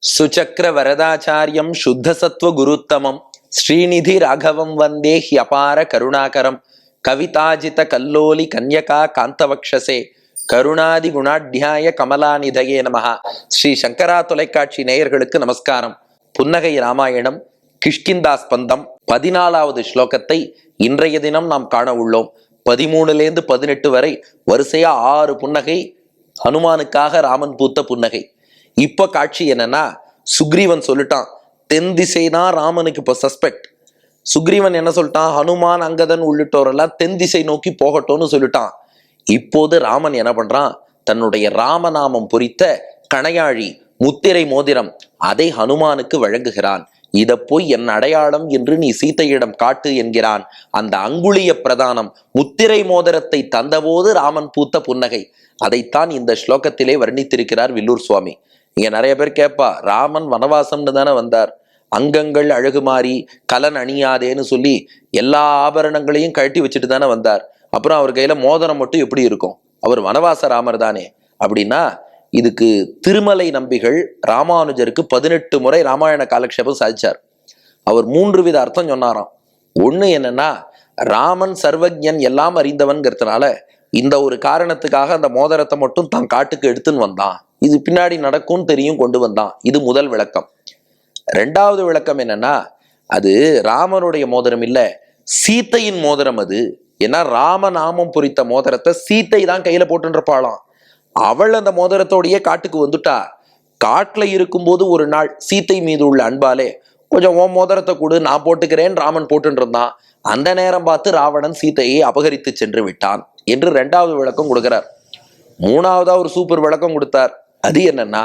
சுச்சக்ர வரதாச்சாரியம் சுத்தசத்வ குருத்தமம் ஸ்ரீநிதி ராகவம் வந்தே ஹியபார கருணாகரம் கவிதாஜித கல்லோலி கன்யகா காந்தவக்ஷசே கருணாதி குணாட்யாய கமலாநிதயே நமஹா. ஸ்ரீ சங்கரா தொலைக்காட்சி நேயர்களுக்கு நமஸ்காரம். புன்னகை ராமாயணம் கிஷ்கிந்தாஸ்பந்தம் 14வது ஸ்லோகத்தை இன்றைய தினம் நாம் காண உள்ளோம். 13லேருந்து 18 வரை வரிசையா 6 புன்னகை ஹனுமானுக்காக ராமன் பூத்த புன்னகை. இப்ப காட்சி என்னன்னா, சுக்ரீவன் சொல்லிட்டான் தென் திசை தான் ராமனுக்கு இப்ப சஸ்பெக்ட். சுக்ரீவன் என்ன சொல்லிட்டான், ஹனுமான் அங்கதன் உள்ளிட்டோரெல்லாம் தென் திசை நோக்கி போகட்டும்னு சொல்லிட்டான். இப்போது ராமன் என்ன பண்றான், தன்னுடைய ராமநாமம் பொறித்த கணையாழி முத்திரை மோதிரம் அதை ஹனுமானுக்கு வழங்குகிறான். இத போய் என் அடையாளம் என்று நீ சீதையிடம் காட்டு என்கிறான். அந்த அங்குளிய பிரதானம் முத்திரை மோதிரத்தை தந்தபோது ராமன் பூத்த புன்னகை, அதைத்தான் இந்த ஸ்லோகத்திலே வர்ணித்திருக்கிறார் வில்லூர் சுவாமி. இங்க நிறைய பேர் கேட்பா, ராமன் வனவாசம்னு தானே வந்தார், அங்கங்கள் அழகு மாறி கலன் அணியாதேன்னு சொல்லி எல்லா ஆபரணங்களையும் கழட்டி வச்சுட்டு தானே வந்தார், அப்புறம் அவர் கையில மோதிரம் மட்டும் எப்படி இருக்கும், அவர் வனவாச ராமர் தானே அப்படின்னா, இதுக்கு திருமலை நம்பிகள் ராமானுஜருக்கு 18 முறை ராமாயண காலக்ஷேபம் சாதிச்சார். அவர் 3 வித அர்த்தம் சொன்னாராம். ஒண்ணு என்னன்னா, ராமன் சர்வஜன் எல்லாம் அறிந்தவன்கிறதுனால இந்த ஒரு காரணத்துக்காக அந்த மோதிரத்தை மட்டும் தான் காட்டுக்கு எடுத்துன்னு வந்தான், இது பின்னாடி நடக்கும் தெரியும் கொண்டு வந்தான். இது முதல் விளக்கம். 2வது விளக்கம் என்னன்னா, அது ராமனுடைய மோதிரம் இல்ல, சீத்தையின் மோதிரம் அது. ஏன்னா ராமநாமம் பொறித்த மோதிரத்தை சீத்தை தான் கையில போட்டுருப்பாளாம். அவள் அந்த மோதிரத்தோடையே காட்டுக்கு வந்துட்டா. காட்டுல இருக்கும்போது ஒரு நாள் சீத்தை மீது உள்ள அன்பாலே கொஞ்சம் ஓ மோதிரத்தை கொடு நான் போட்டுக்கிறேன் ராமன் போட்டு இருந்தான். அந்த நேரம் பார்த்து ராவணன் சீத்தையை அபகரித்து சென்று விட்டான் என்று 2வது விளக்கம் கொடுக்கிறார். 3வதா ஒரு சூப்பர் விளக்கம் கொடுத்தார். அது என்னன்னா,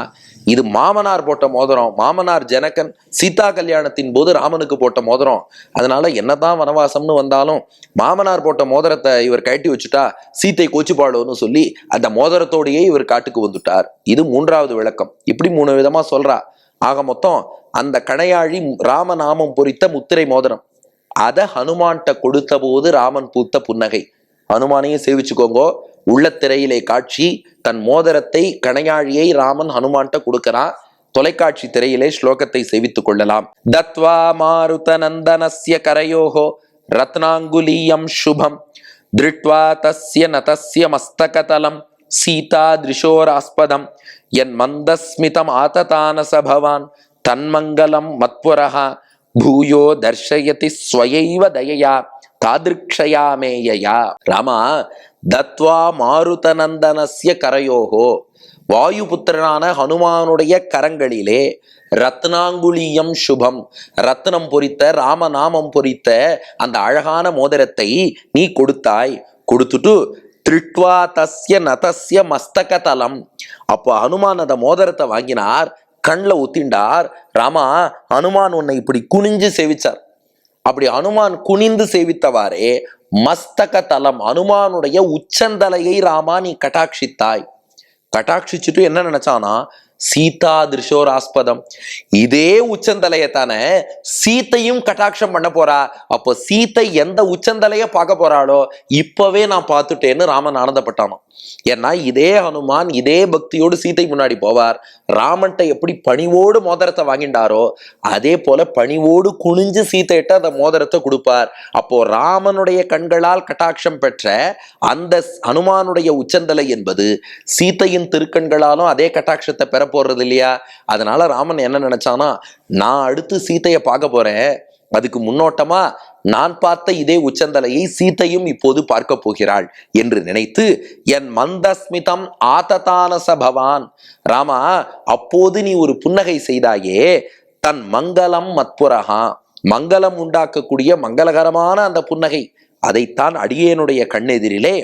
இது மாமனார் போட்ட மோதிரம், மாமனார் ஜனகன் சீதா கல்யாணத்தின் போது ராமனுக்கு போட்ட மோதிரம். அதனால என்னதான் வனவாசம்னு வந்தாலும் மாமனார் போட்ட மோதிரத்தை இவர் கட்டி வச்சுட்டா சீத்தை கோச்சுப்பாடுன்னு சொல்லி அந்த மோதிரத்தோடையே இவர் காட்டுக்கு வந்துட்டார். இது 3வது விளக்கம். இப்படி 3 விதமா சொல்றா. ஆக மொத்தம் அந்த கணையாழி ராமநாமம் பொறித்த முத்திரை மோதிரம், அத ஹனுமான்கிட்ட கொடுத்த போது ராமன் பூத்த புன்னகை. ஹனுமானையும் சேவிச்சுக்கோங்கோ. உள்ள திரையிலே காட்சி, தன் மோதிரத்தை கணையாழியை ராமன் ஹனுமான்ட்ட கொடுக்கிறான். தொலைக்காட்சி திரையிலே ஸ்லோகத்தை சேவித்துக் கொள்ளலாம். தத்வா மாருத நந்தனஸ்ய கரையோஹோ ரத்னாங்குலீயம் சுபம் திருட்வா தஸ்ய நதஸ்ய மஸ்தகதலம் சீதா திருஷோராஸ்பதம் என் மந்தஸ்மிதம் ஆததானச பவான் தன்மங்கலம் மத்புரஹா பூயோ தர்ஷயதி ஸ்வயைவ தயயா தாதிருக்ஷயாமேயா. ராமா, தத்வா மாருத நந்தனஸ்ய கரையோகோ, வாயுபுத்திரனான ஹனுமானுடைய கரங்களிலே ரத்னாங்குலியம் சுபம், ரத்னம் பொறித்த ராமநாமம் பொறித்த அந்த அழகான மோதிரத்தை நீ கொடுத்தாய். கொடுத்துட்டு திருட்வா தஸ்ய நதஸ்ய மஸ்தகதலம், அப்போ ஹனுமான் அந்த மோதிரத்தை வாங்கினார், கண்ணில் ஊத்திண்டார். ராமா, ஹனுமான் உன்னை இப்படி குனிஞ்சு சேவிச்சார். அப்படி ஹனுமான் குனிந்து சேவித்தவாறே மஸ்தக தலம், ஹனுமானுடைய உச்சந்தலையை ராமா நீ கட்டாட்சித்தாய். கட்டாட்சிச்சுட்டு என்ன நினைச்சானா, சீதா திருஷோராஸ்பதம், இதே உச்சந்தலையத்தானே சீத்தையும் கட்டாட்சம் பண்ண போறா. அப்போ சீத்தை எந்த உச்சந்தலைய பார்க்க போறாளோ இப்பவே நான் பார்த்துட்டேன்னு ராமன் ஆனந்தப்பட்டானோ. ஏன்னா இதே ஹனுமான் இதே பக்தியோடு சீத்தை முன்னாடி போவார். ராமன்ட்ட எப்படி பணிவோடு மோதிரத்தை வாங்கிண்டாரோ அதே போல பணிவோடு குனிஞ்சு சீத்தையிட்ட அந்த மோதிரத்தை கொடுப்பார். அப்போ ராமனுடைய கண்களால் கட்டாட்சம் பெற்ற அந்த ஹனுமானுடைய உச்சந்தலை என்பது சீத்தையின் திருக்கண்களாலும் அதே கட்டாட்சத்தை பெற போறது இல்லையா. அதனால ராமன் என்ன நினைச்சானா, நான் அடுத்து சீத்தைய பார்க்க போறேன், அதுக்கு முன்னோட்டமா நான் பார்த்த இதே உச்சந்தலையை சீத்தையும் இப்போது பார்க்க போகிறாள் என்று நினைத்து என் மந்தஸ்மிதம் ஆததானச பவான், ராமா அப்போது நீ ஒரு புன்னகை செய்தாயே, தன் மங்களம் மத்புரஹா, மங்களம் உண்டாக்கக்கூடிய மங்களகரமான அந்த புன்னகை, அதைத்தான் அடியேனுடைய கண்ணெதிரிலே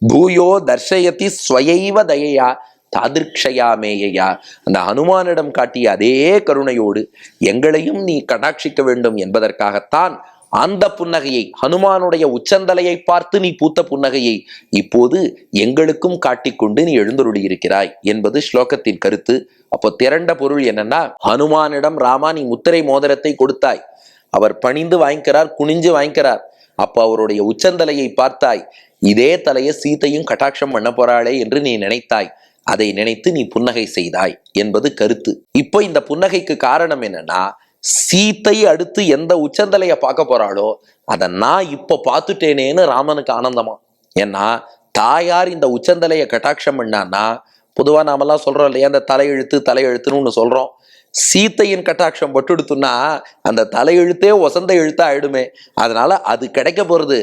பூயோ தர்ஷயதி ஸ்வயைவ தயையா தாதிருக்ஷயாமேயா, அந்த ஹனுமானிடம் காட்டிய அதே கருணையோடு எங்களையும் நீ கடாட்சிக்க வேண்டும் என்பதற்காகத்தான் அந்த புன்னகையை, ஹனுமானுடைய உச்சந்தலையை பார்த்து நீ பூத்த புன்னகையை இப்போது எங்களுக்கும் காட்டிக்கொண்டு நீ எழுந்தருளி இருக்கிறாய் என்பது ஸ்லோகத்தின் கருத்து. அப்போ திரண்ட பொருள் என்னன்னா, ஹனுமானிடம் ராமா நீ முத்திரை மோதிரத்தை கொடுத்தாய், அவர் பணிந்து வாங்கிக்கிறார், குனிஞ்சு வாங்கிக்கிறார். அப்போ அவருடைய உச்சந்தலையை பார்த்தாய், இதே தலையை சீத்தையும் கட்டாட்சம் பண்ண போறாளே என்று நீ நினைத்தாய். அதை நினைத்து நீ புன்னகை செய்தாய் என்பது கருத்து. இப்போ இந்த புன்னகைக்கு காரணம் என்னன்னா, சீத்தை அடுத்து எந்த உச்சந்தலைய பார்க்க போறாளோ அதை நான் இப்போ பார்த்துட்டேனேன்னு ராமனுக்கு ஆனந்தமா. ஏன்னா தாயார் இந்த உச்சந்தலைய கட்டாட்சம் பண்ணான்னா, பொதுவா நாமெல்லாம் சொல்றோம் இல்லையா, அந்த தலையெழுத்துன்னு ஒன்று சொல்றோம். சீத்தையின் கட்டாட்சம் பட்டுடுத்துன்னா அந்த தலையெழுத்தே வசந்த எழுத்தா ஆயிடுமே. அதனால அது கிடைக்க போறது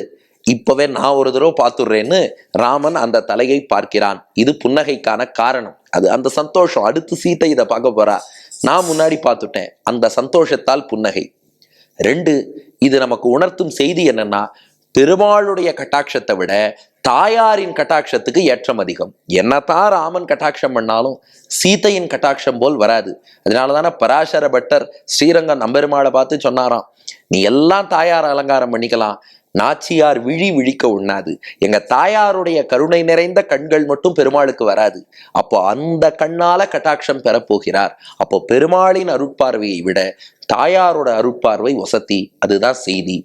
இப்பவே நான் ஒரு தடவை பார்த்துடுறேன்னு ராமன் அந்த தலையை பார்க்கிறான். இது புன்னகைக்கான காரணம். அது அந்த சந்தோஷம். அடுத்து சீத்தை இதை பார்க்க போறா, நான் முன்னாடி பார்த்துட்டேன், அந்த சந்தோஷத்தால் புன்னகை. 2, இது நமக்கு உணர்த்தும் செய்தி என்னன்னா, பெருமாளுடைய கட்டாட்சத்தை விட தாயாரின் கட்டாட்சத்துக்கு ஏற்றம் அதிகம். என்னதான் ராமன் கட்டாட்சம் பண்ணாலும் சீதையின் கட்டாட்சம் போல் வராது. அதனாலதானே பராசர பட்டர் ஸ்ரீரங்கம் நம்பெருமாளை பார்த்து சொன்னாராம், நீ எல்லாம் தாயார் அலங்காரம் பண்ணிக்கலாம், நாச்சியார் விழிக்க உண்ணாது, எங்க தாயாருடைய கருணை நிறைந்த கண்கள் மட்டும் பெருமாளுக்கு வராது. அப்போ அந்த கண்ணால கட்டாட்சம் பெறப்போகிறார். அப்போ பெருமாளின் அருட்பார்வையை விட தாயாரோட அருட்பார்வை வசதி. அதுதான் செய்தி.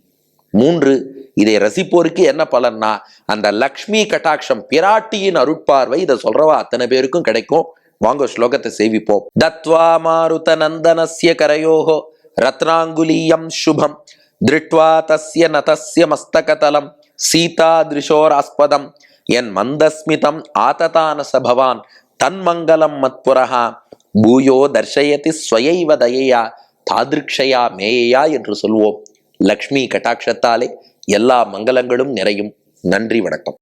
3, இதை ரசிப்போருக்கு என்ன பலன்னா, அந்த லக்ஷ்மி கட்டாட்சம் பிராட்டியின் அருட்பார்வை இதை சொல்றவா அத்தனை பேருக்கும் கிடைக்கும். வாங்க ஸ்லோகத்தை சேவிப்போம். தத்வா மாருத நந்தனஸ்ய கரயோஹோ ரத்னாங்குலியம் சுபம் திருட்வா தஸ்ய நதஸ்ய மஸ்தகதலம் சீதாதிருஷோராஸ்பதம் என் மந்தஸ்மிதம் ஆததானச பவான் தன்மங்கலம் மத்புரஹா பூயோ தர்ஷயதி ஸ்வயைவ தயையா தாதிருக்ஷயா மேயா என்று சொல்வோம். லக்ஷ்மி கட்டாட்சத்தாலே எல்லா மங்களங்களும் நிறையும். நன்றி, வணக்கம்.